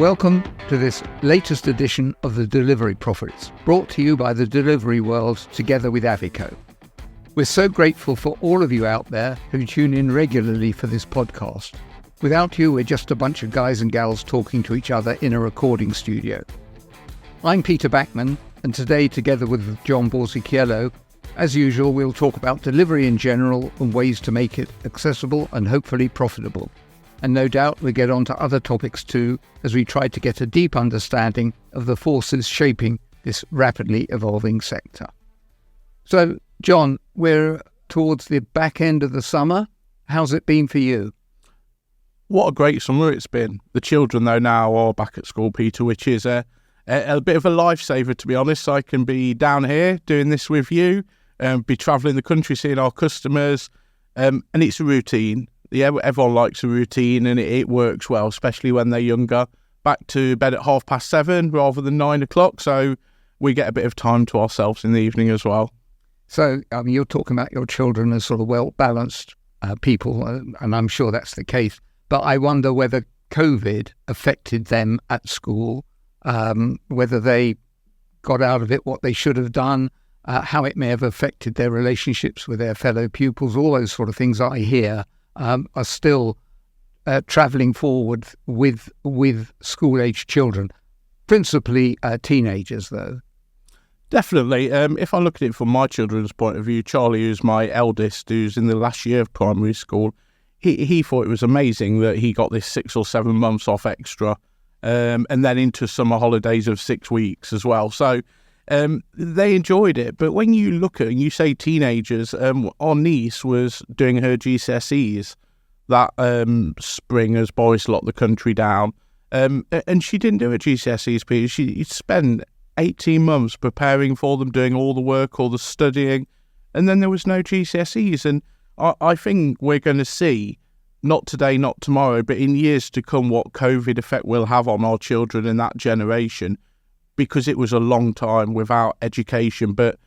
Welcome to this latest edition of the Delivery Prophets, brought to you by the delivery world together with Avico. We're so grateful for all of you out there who tune in regularly for this podcast. Without you, we're just a bunch of guys and gals talking to each other in a recording studio. I'm Peter Backman, and today, together with John Borzacchiello, as usual, we'll talk about delivery in general and ways to make it accessible and hopefully profitable. And no doubt we'll get on to other topics too, as we try to get a deep understanding of the forces shaping this rapidly evolving sector. So, John, we're towards the back end of the summer. How's it been for you? What a great summer it's been. The children, though, now are back at school, Peter, which is a bit of a lifesaver, to be honest. I can be down here doing this with you, be travelling the country, seeing our customers, and it's a routine. Yeah, everyone likes a routine, and it works well, especially when they're younger. Back to bed at 7:30 rather than 9 o'clock, so we get a bit of time to ourselves in the evening as well. So, you're talking about your children as sort of well-balanced people, and I'm sure that's the case. But I wonder whether COVID affected them at school, whether they got out of it what they should have done, how it may have affected their relationships with their fellow pupils. All those sort of things I hear are still travelling forward with school-aged children, principally teenagers, though. Definitely. If I look at it from my children's point of view, Charlie, who's my eldest, who's in the last year of primary school, he thought it was amazing that he got this 6 or 7 months off extra, and then into summer holidays of 6 weeks as well. So they enjoyed it. But when you look at and you say teenagers, our niece was doing her GCSEs that spring as Boris locked the country down, and she didn't do her GCSEs, Peter. She spent 18 months preparing for them, doing all the work, all the studying, and then there was no GCSEs. And I think we're going to see, not today, not tomorrow, but in years to come, what COVID effect will have on our children in that generation, because it was a long time without education. But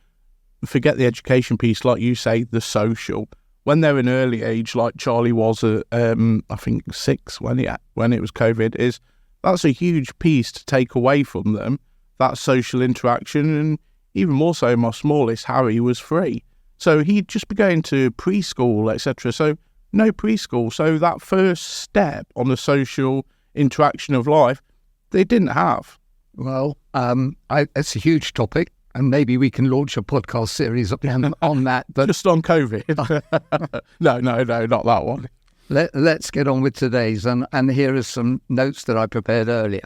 forget the education piece, like you say, the social. When they're an early age, like Charlie was at, I think 6 when it was COVID, that's a huge piece to take away from them, that social interaction. And even more so, my smallest, Harry, was 3. So he'd just be going to preschool, etc. So no preschool. So that first step on the social interaction of life, they didn't have. Well, it's a huge topic, and maybe we can launch a podcast series on that. But just on COVID? No, not that one. Let's get on with today's, and here are some notes that I prepared earlier.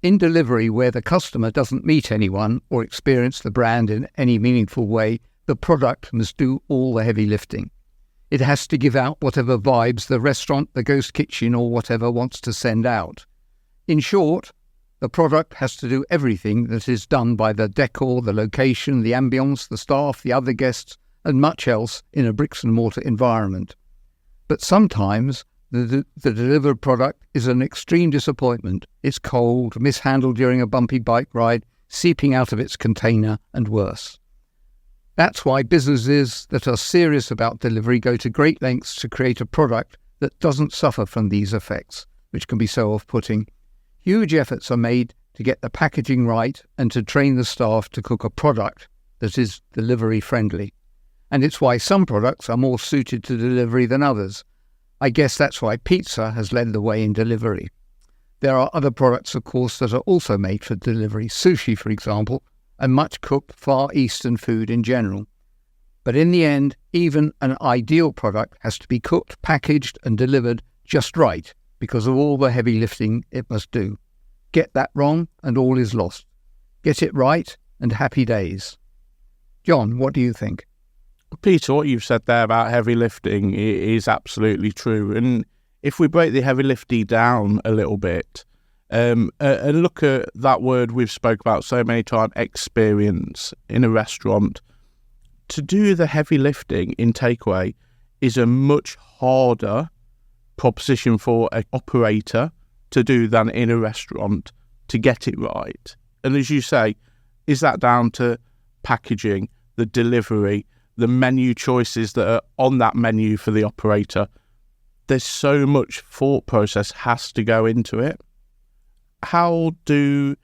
In delivery, where the customer doesn't meet anyone or experience the brand in any meaningful way, the product must do all the heavy lifting. It has to give out whatever vibes the restaurant, the ghost kitchen, or whatever wants to send out. In short, the product has to do everything that is done by the decor, the location, the ambience, the staff, the other guests, and much else in a bricks-and-mortar environment. But sometimes the delivered product is an extreme disappointment. It's cold, mishandled during a bumpy bike ride, seeping out of its container, and worse. That's why businesses that are serious about delivery go to great lengths to create a product that doesn't suffer from these effects, which can be so off-putting. Huge efforts are made to get the packaging right and to train the staff to cook a product that is delivery-friendly. And it's why some products are more suited to delivery than others. I guess that's why pizza has led the way in delivery. There are other products, of course, that are also made for delivery, sushi, for example, and much cooked Far Eastern food in general. But in the end, even an ideal product has to be cooked, packaged, and delivered just right because of all the heavy lifting it must do. Get that wrong, and all is lost. Get it right, and happy days. John, what do you think? Peter, what you've said there about heavy lifting is absolutely true. And if we break the heavy lifting down a little bit, and look at that word we've spoke about so many times, experience in a restaurant, to do the heavy lifting in takeaway is a much harder proposition for an operator to do than in a restaurant to get it right. And as you say, is that down to packaging, the delivery, the menu choices that are on that menu for the operator? There's so much thought process has to go into it. how do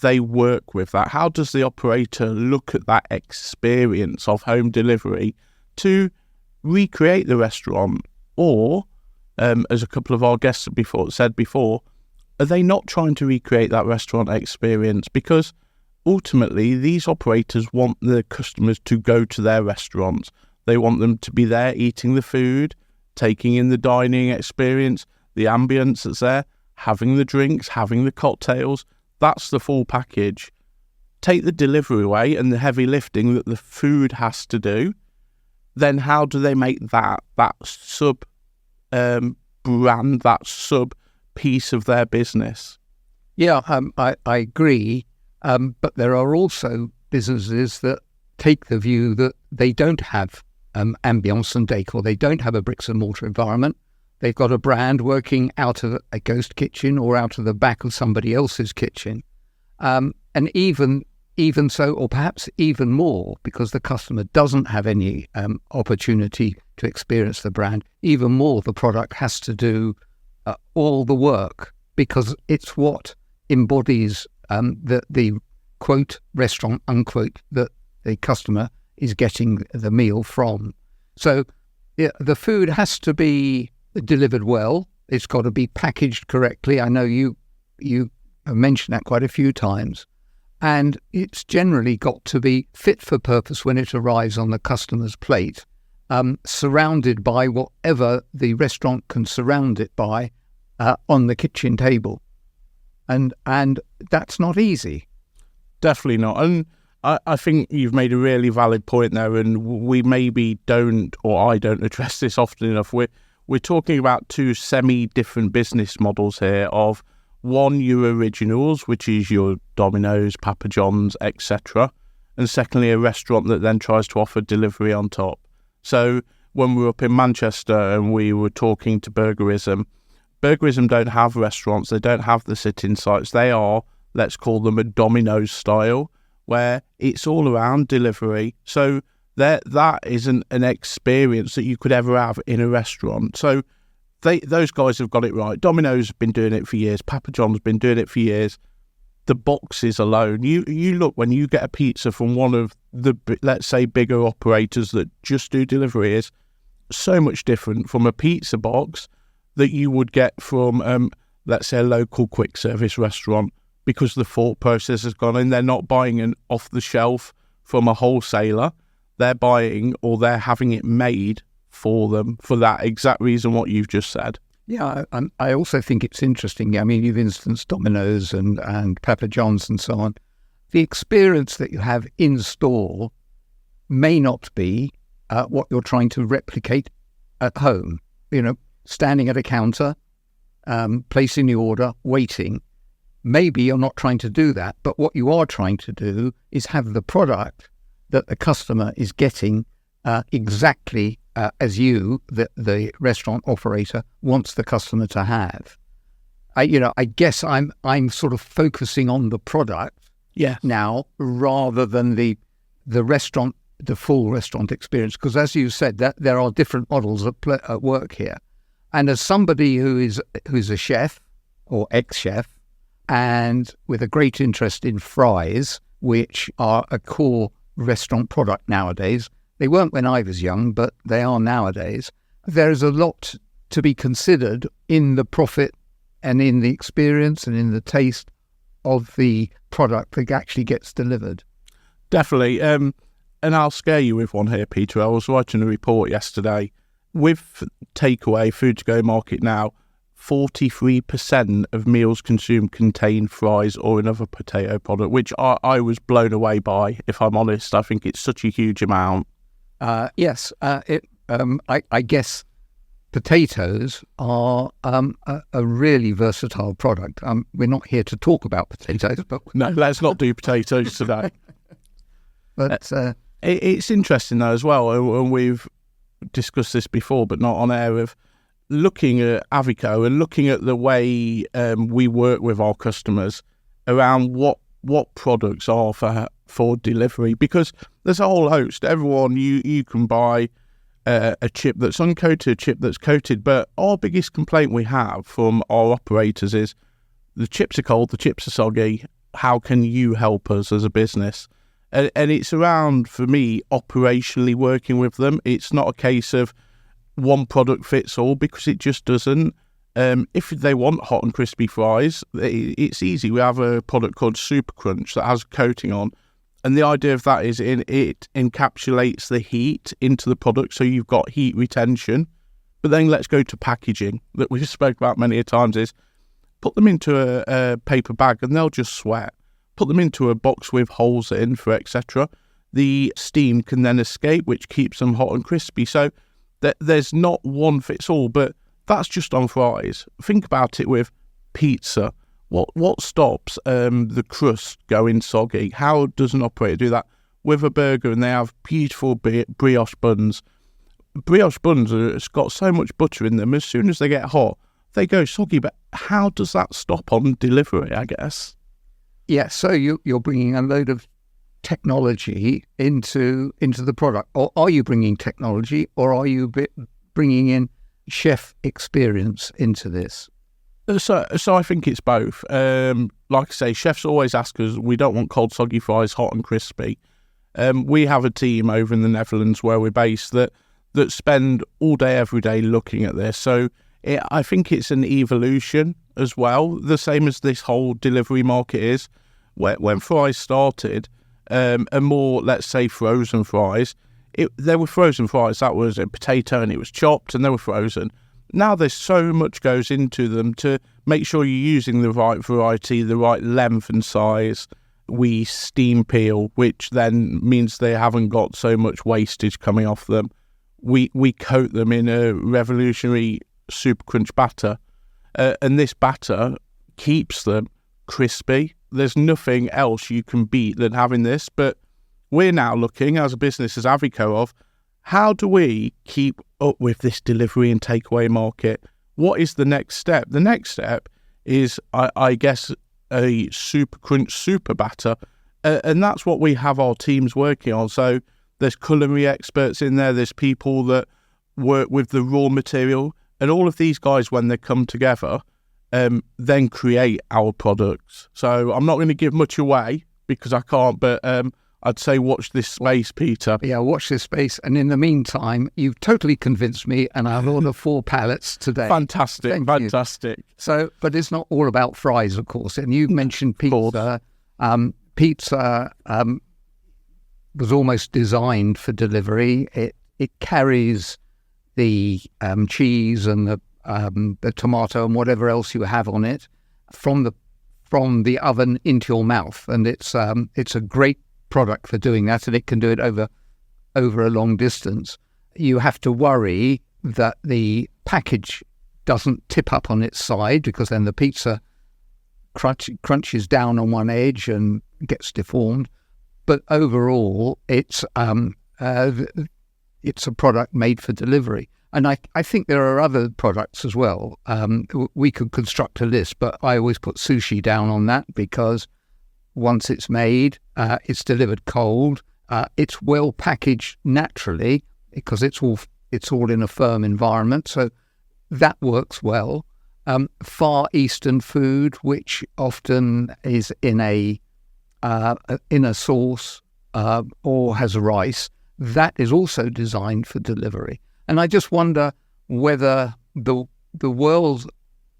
they work with that? How does the operator look at that experience of home delivery to recreate the restaurant? Or, as a couple of our guests said before, are they not trying to recreate that restaurant experience? Because ultimately, these operators want the customers to go to their restaurants. They want them to be there eating the food, taking in the dining experience, the ambience that's there, having the drinks, having the cocktails. That's the full package. Take the delivery away and the heavy lifting that the food has to do. Then how do they make that sub brand, that sub piece of their business? Yeah, I agree. But there are also businesses that take the view that they don't have ambience and decor. They don't have a bricks and mortar environment. They've got a brand working out of a ghost kitchen or out of the back of somebody else's kitchen. And even so, or perhaps even more, because the customer doesn't have any opportunity to experience the brand, even more the product has to do all the work, because it's what embodies the quote restaurant unquote that the customer is getting the meal from. So yeah, the food has to be delivered well. It's got to be packaged correctly. I know you have mentioned that quite a few times. And it's generally got to be fit for purpose when it arrives on the customer's plate, surrounded by whatever the restaurant can surround it by on the kitchen table. And that's not easy. Definitely not. And I think you've made a really valid point there, and we maybe don't, or I don't address this often enough. We're talking about two semi-different business models here of one, your originals, which is your Domino's, Papa John's, etc. And secondly, a restaurant that then tries to offer delivery on top. So when we were up in Manchester and we were talking to Burgerism don't have restaurants. They don't have the sit-in sites. They are, let's call them a Domino's style, where it's all around delivery. So that isn't an experience that you could ever have in a restaurant. So those guys have got it right. Domino's have been doing it for years. Papa John's been doing it for years. The boxes alone, you look, when you get a pizza from one of the, let's say, bigger operators that just do delivery, is so much different from a pizza box that you would get from, let's say, a local quick service restaurant, because the thought process has gone in. They're not buying an off the shelf from a wholesaler. They're buying, or they're having it made for them for that exact reason what you've just said. Yeah, I also think it's interesting. I mean, you've instanced Domino's and Papa John's and so on. The experience that you have in store may not be what you're trying to replicate at home. You know, standing at a counter, placing the order, waiting. Maybe you're not trying to do that, but what you are trying to do is have the product that the customer is getting exactly as you, the restaurant operator, wants the customer to have. I guess I'm sort of focusing on the product now rather than the restaurant, the full restaurant experience, because as you said, that there are different models at work here. And as somebody who's a chef or ex-chef, and with a great interest in fries, which are a core restaurant product nowadays. They weren't when I was young, but they are nowadays. There is a lot to be considered in the profit and in the experience and in the taste of the product that actually gets delivered. Definitely. And I'll scare you with one here, Peter. I was writing a report yesterday. With takeaway, food to go market now, 43% of meals consumed contain fries or another potato product, which I was blown away by, if I'm honest. I think it's such a huge amount. Yes. I guess potatoes are a really versatile product. We're not here to talk about potatoes, but no, let's not do potatoes today. But it's interesting though as well, and we've discussed this before, but not on air, of looking at Avico and looking at the way we work with our customers around what products are for delivery, because there's a whole host. Everyone, you can buy a chip that's uncoated, a chip that's coated, but our biggest complaint we have from our operators is the chips are cold, the chips are soggy. How can you help us as a business? And it's around, for me, operationally working with them. It's not a case of one product fits all, because it just doesn't. If they want hot and crispy fries, it's easy. We have a product called Super Crunch that has coating on. And the idea of that is it encapsulates the heat into the product, so you've got heat retention. But then let's go to packaging that we've spoke about many a times, is put them into a paper bag and they'll just sweat. Put them into a box with holes in for etc. The steam can then escape, which keeps them hot and crispy. So there's not one fits all, but that's just on fries. Think about it with pizza. What stops the crust going soggy? How does an operator do that with a burger? And they have beautiful brioche buns. Brioche buns it's got so much butter in them. As soon as they get hot, they go soggy. But how does that stop on delivery, I guess? Yeah, so you're bringing a load of technology into the product. Or are you bringing technology, or are you bringing in chef experience into this? So I think it's both. Like I say, chefs always ask us, we don't want cold, soggy fries, hot and crispy. We have a team over in the Netherlands where we're based that spend all day, every day looking at this. So I think it's an evolution as well, the same as this whole delivery market is. When fries started, and more, let's say, frozen fries, there were frozen fries. That was a potato and it was chopped and they were frozen. Now there's so much goes into them to make sure you're using the right variety, the right length and size. We steam peel, which then means they haven't got so much wastage coming off them. We coat them in a revolutionary Super Crunch batter, and this batter keeps them crispy. There's nothing else you can beat than having this, but we're now looking as a business, as Avico, of how do we keep up with this delivery and takeaway market? What is the next step? The next step is, I guess, a Super Crunch super batter, and that's what we have our teams working on. So there's culinary experts in there, there's people that work with the raw material, and all of these guys, when they come together, then create our products. So I'm not going to give much away because I can't, but I'd say watch this space, Peter. Yeah, watch this space. And in the meantime, you've totally convinced me, and I'll order 4 pallets today. Fantastic. So, but it's not all about fries, of course. And you mentioned pizza. Pizza was almost designed for delivery. It carries the cheese and the tomato and whatever else you have on it from the oven into your mouth, and it's a great product for doing that, and it can do it over a long distance. You have to worry that the package doesn't tip up on its side, because then the pizza crunches down on one edge and gets deformed. But overall, it's a product made for delivery. And I think there are other products as well. We could construct a list, but I always put sushi down on that, because once it's made, it's delivered cold. It's well packaged naturally, because it's all in a firm environment, so that works well. Far Eastern food, which often is in a sauce or has rice, that is also designed for delivery. And I just wonder whether the world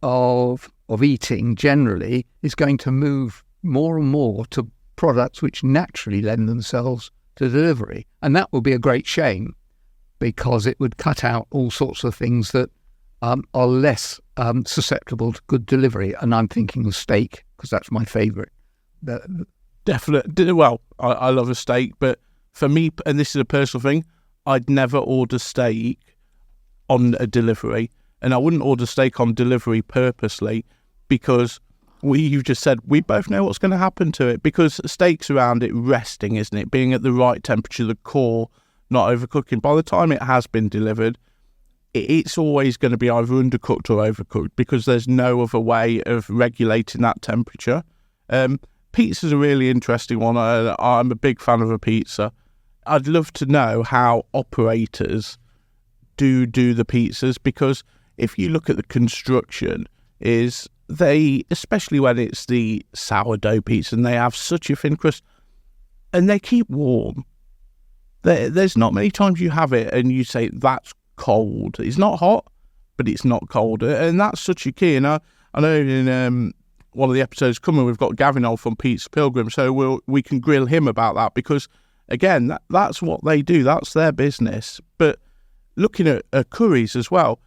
of eating generally is going to move more and more to products which naturally lend themselves to delivery. And that would be a great shame, because it would cut out all sorts of things that are less susceptible to good delivery. And I'm thinking of steak, because that's my favourite. Definitely. Well, I love a steak, but for me, and this is a personal thing, I'd never order steak on a delivery, and I wouldn't order steak on delivery purposely, because you just said we both know what's going to happen to it, because steak's around it resting, isn't it? Being at the right temperature, the core not overcooking. By the time it has been delivered, it's always going to be either undercooked or overcooked, because there's no other way of regulating that temperature. Pizza's a really interesting one. I'm a big fan of a pizza. I'd love to know how operators do the pizzas, because if you look at the construction, is they, especially when it's the sourdough pizza and they have such a thin crust and they keep warm. There's not many times you have it and you say that's cold. It's not hot, but it's not cold. And that's such a key. And I know in one of the episodes coming, we've got Gavin on from Pizza Pilgrim, so we can grill him about that because, again, that's what they do. That's their business. But looking at curries as well,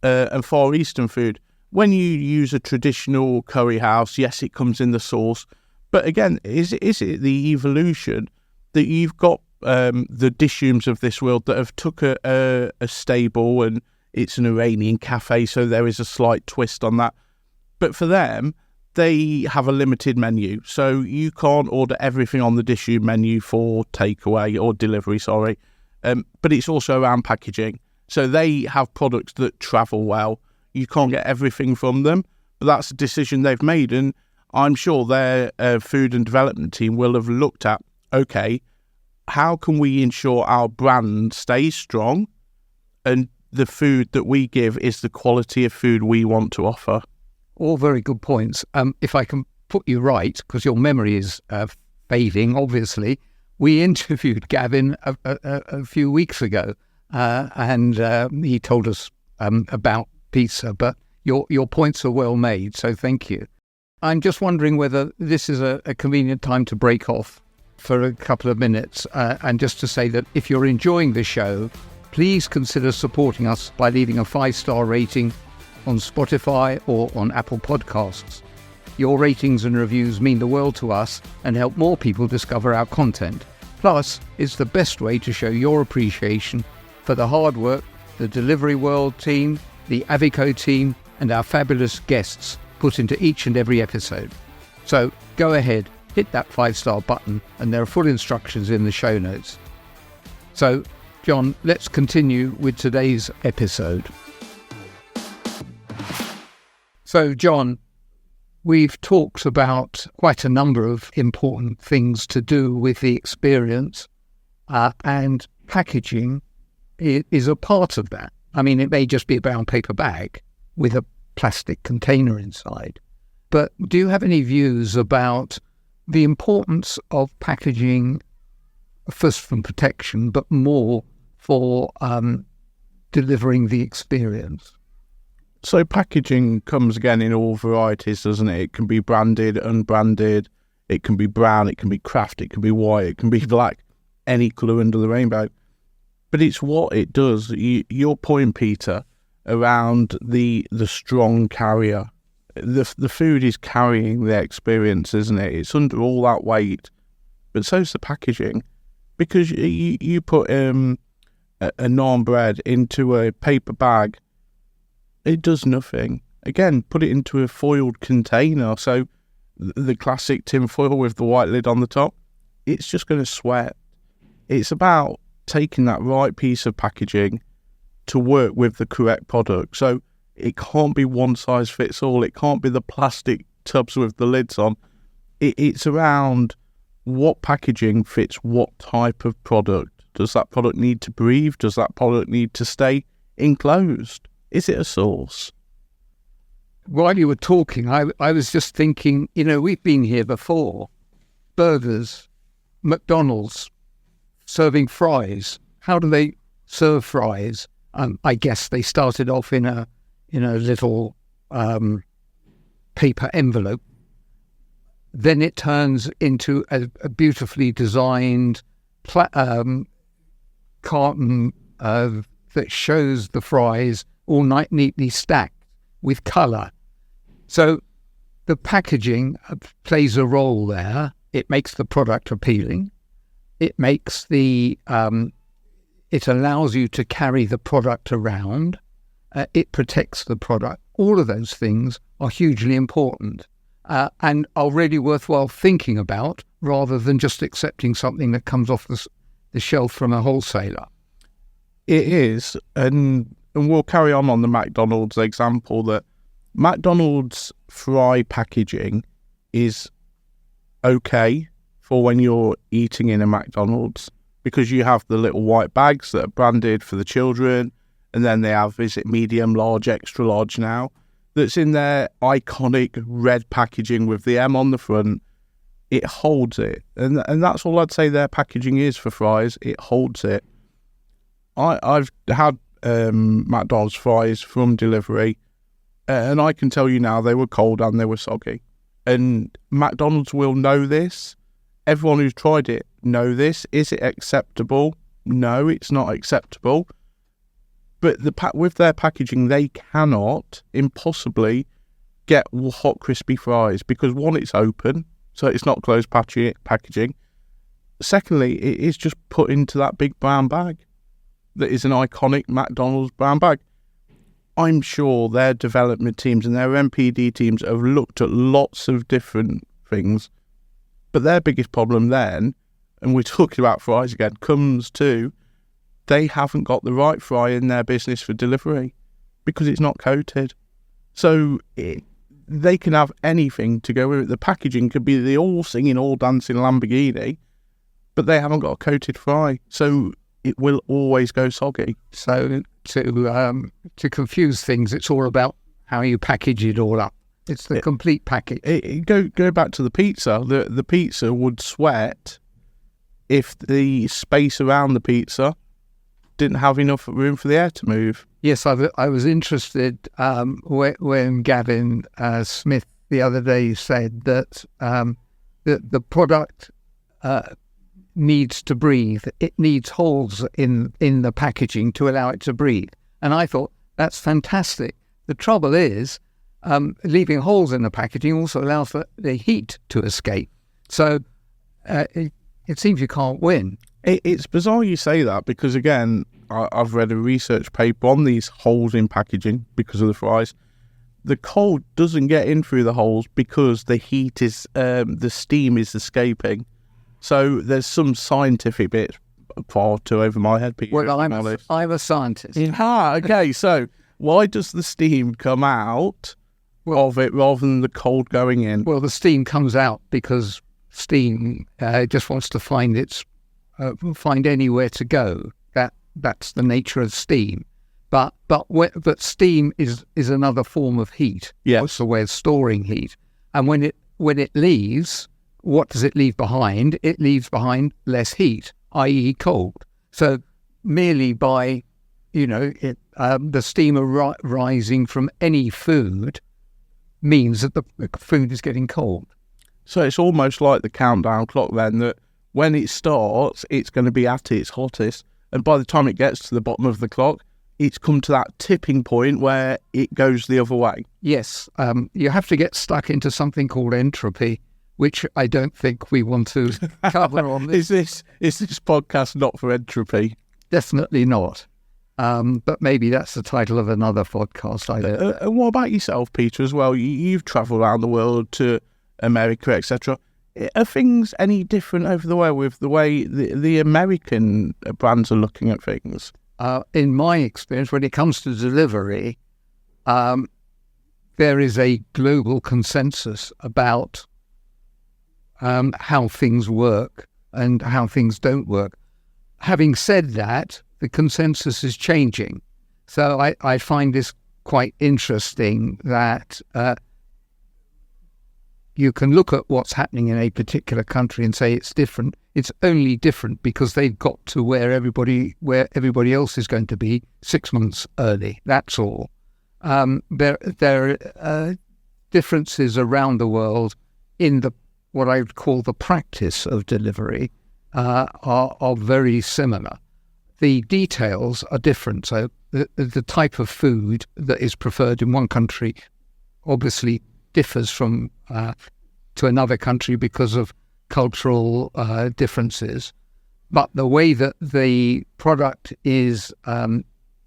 and Far Eastern food, when you use a traditional curry house, yes, it comes in the sauce. But again, is it the evolution that you've got the Dishoums of this world that have took a stable and it's an Iranian cafe, so there is a slight twist on that. But for them, they have a limited menu, so you can't order everything on the Dishoom menu for takeaway or delivery, sorry. But it's also around packaging. So they have products that travel well. You can't get everything from them, but that's a decision they've made. And I'm sure their food and development team will have looked at, okay, how can we ensure our brand stays strong and the food that we give is the quality of food we want to offer? All very good points. If I can put you right, because your memory is fading, obviously, we interviewed Gavin a few weeks ago, and he told us about pizza, but your points are well made, so thank you. I'm just wondering whether this is a convenient time to break off for a couple of minutes, and just to say that if you're enjoying the show, please consider supporting us by leaving a 5-star rating on Spotify or on Apple Podcasts. Your ratings and reviews mean the world to us and help more people discover our content. Plus, it's the best way to show your appreciation for the hard work the Delivery World team, the Avico team, and our fabulous guests put into each and every episode. So go ahead, hit that 5-star button, and there are full instructions in the show notes. So, John, let's continue with today's episode. So, John, we've talked about quite a number of important things to do with the experience, and packaging is a part of that. I mean, it may just be a brown paper bag with a plastic container inside. But do you have any views about the importance of packaging, first from protection, but more for delivering the experience? So packaging comes again in all varieties, doesn't it? It can be branded, unbranded, it can be brown, it can be craft, it can be white, it can be black, any colour under the rainbow. But it's what it does. Your point, Peter, around the strong carrier. The food is carrying the experience, isn't it? It's under all that weight, but so's the packaging. Because you put a naan bread into a paper bag, it does nothing. Again, put it into a foiled container, so the classic tin foil with the white lid on the top, it's just going to sweat. It's about taking that right piece of packaging to work with the correct product. So it can't be one size fits all. It can't be the plastic tubs with the lids on. It's around what packaging fits what type of product. Does that product need to breathe? Does that product need to stay enclosed? Is it a sauce? While you were talking, I was just thinking, we've been here before. Burgers, McDonald's, serving fries. How do they serve fries? I guess they started off in a little paper envelope. Then it turns into a beautifully designed carton that shows the fries all neatly stacked with colour. So the packaging plays a role there. It makes the product appealing. It makes it allows you to carry the product around. It protects the product. All of those things are hugely important and are really worthwhile thinking about rather than just accepting something that comes off the shelf from a wholesaler. It is, and we'll carry on the McDonald's example, that McDonald's fry packaging is okay for when you're eating in a McDonald's, because you have the little white bags that are branded for the children, and then they have, is it medium, large, extra large now? that's in their iconic red packaging with the M on the front, it holds it. And that's all I'd say their packaging is for fries. It holds it. I've had McDonald's fries from delivery, and I can tell you now they were cold and they were soggy. And McDonald's will know this. Everyone who's tried it know this. Is it acceptable? No, it's not acceptable. But with their packaging, they cannot impossibly get hot, crispy fries because, one, it's open, so it's not closed packaging. Secondly, it is just put into that big brown bag that is an iconic McDonald's brown bag. I'm sure their development teams and their MPD teams have looked at lots of different things, but their biggest problem then, and we're talking about fries again, comes to they haven't got the right fry in their business for delivery because it's not coated. So they can have anything to go with it. The packaging could be the all singing, all dancing Lamborghini, but they haven't got a coated fry. So it will always go soggy. So to confuse things, it's all about how you package it all up. It's the complete package. Go back to the pizza. The pizza would sweat if the space around the pizza didn't have enough room for the air to move. Yes, I was interested when Gavin Smith the other day said that the product needs to breathe. It needs holes in the packaging to allow it to breathe. And I thought, that's fantastic. The trouble is, leaving holes in the packaging also allows for the heat to escape. So it seems you can't win. It's bizarre you say that because, again, I've read a research paper on these holes in packaging because of the fries. The cold doesn't get in through the holes because the heat is, the steam is escaping. So there's some scientific bit far too over my head, Peter. Well, I'm a scientist. Okay, so why does the steam come out of it rather than the cold going in? Well, the steam comes out because steam just wants to find anywhere to go. That's the nature of steam. But steam is another form of heat. Yeah, it's a way of storing heat. And when it leaves, what does it leave behind? It leaves behind less heat, i.e., cold. So merely by the steam rising from any food means that the food is getting cold. So it's almost like the countdown clock then, that when it starts, it's going to be at its hottest. And by the time it gets to the bottom of the clock, it's come to that tipping point where it goes the other way. Yes, you have to get stuck into something called entropy, which I don't think we want to cover on this. Is this podcast not for entropy? Definitely not. But maybe that's the title of another podcast. I don't know. And what about yourself, Peter, as well? You've travelled around the world to America, etc. Are things any different over there with the way the American brands are looking at things? In my experience, when it comes to delivery, there is a global consensus about how things work and how things don't work. Having said that, the consensus is changing. So I find this quite interesting that you can look at what's happening in a particular country and say it's different. It's only different because they've got to where everybody else is going to be 6 months early. That's all. There are differences around the world in what I would call the practice of delivery are very similar. The details are different. So the type of food that is preferred in one country obviously differs from to another country because of cultural differences. But the way that the product is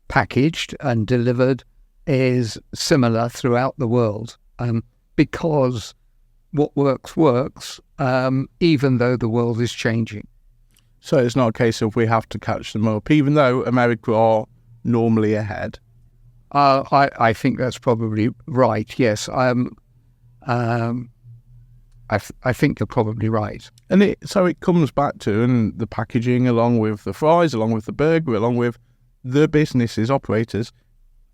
packaged and delivered is similar throughout the world because what works, even though the world is changing. So it's not a case of we have to catch them up, even though America are normally ahead. I think that's probably right, yes. I think you're probably right. And it comes back to and the packaging, along with the fries, along with the burger, along with the businesses, operators,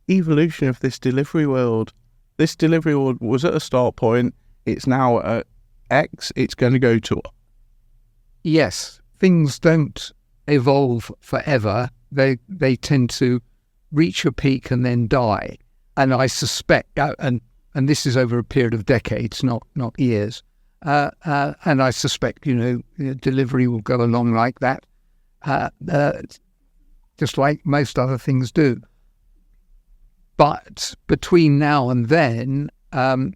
evolution of this delivery world. this delivery was at a start point, it's now at X, it's going to go to... Yes, things don't evolve forever. They tend to reach a peak and then die. And I suspect, and this is over a period of decades, not years, and I suspect, delivery will go along like that, just like most other things do. But between now and then,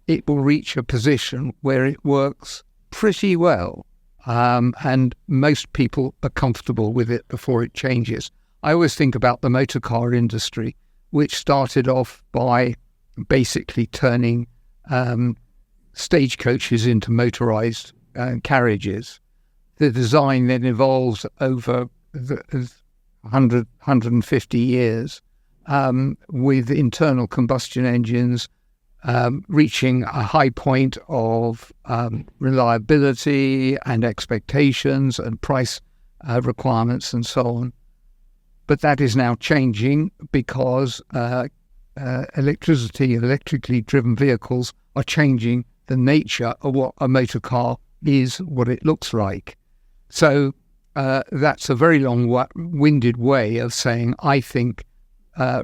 it will reach a position where it works pretty well, and most people are comfortable with it before it changes. I always think about the motor car industry, which started off by basically turning stagecoaches into motorized carriages. The design then evolves over 150 years with internal combustion engines reaching a high point of reliability and expectations and price requirements and so on. But that is now changing because electrically driven vehicles are changing the nature of what a motor car is, what it looks like. So that's a very long-winded way of saying I think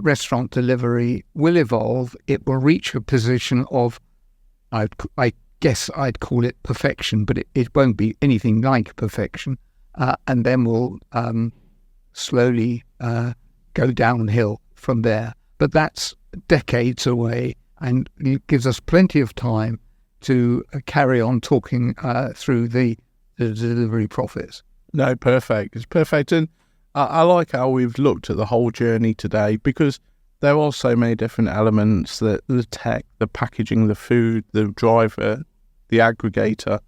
restaurant delivery will evolve. It will reach a position of, I guess I'd call it perfection, but it won't be anything like perfection. And then we'll slowly go downhill from there. But that's decades away, and it gives us plenty of time to carry on talking through the delivery profits. No, perfect. It's perfect. And I like how we've looked at the whole journey today, because there are so many different elements, that the tech, the packaging, the food, the driver, the aggregator.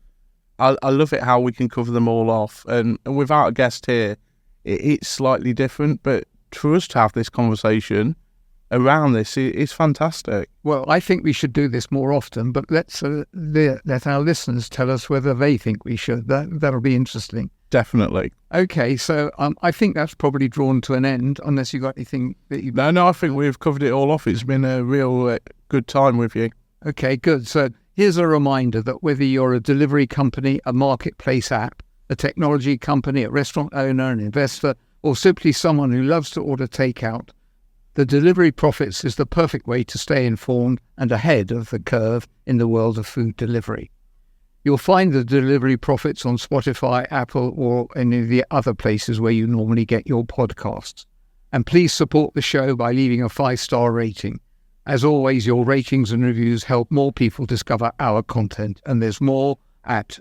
I love it how we can cover them all off. And without a guest here, it's slightly different, but for us to have this conversation around this is fantastic. Well, I think we should do this more often, but let our listeners tell us whether they think we should. That'll be interesting. Definitely. Okay, so I think that's probably drawn to an end, unless you've got anything that you... No, I think we've covered it all off. It's been a real good time with you. Okay, good. So here's a reminder that whether you're a delivery company, a marketplace app, a technology company, a restaurant owner, an investor, or simply someone who loves to order takeout, the Delivery Profits is the perfect way to stay informed and ahead of the curve in the world of food delivery. You'll find the Delivery Profits on Spotify, Apple, or any of the other places where you normally get your podcasts. And please support the show by leaving a 5-star rating. As always, your ratings and reviews help more people discover our content, and there's more at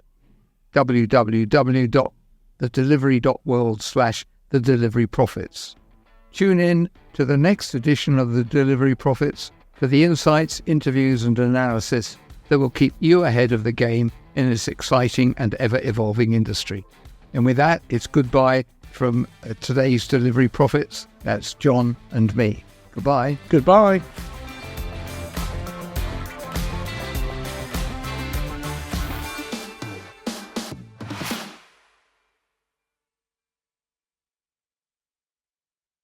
www.thedelivery.world/thedeliveryprofits. Tune in to the next edition of the Delivery Profits for the insights, interviews and analysis that will keep you ahead of the game in this exciting and ever-evolving industry. And with that, it's goodbye from today's Delivery Profits. That's John and me. Goodbye. Goodbye.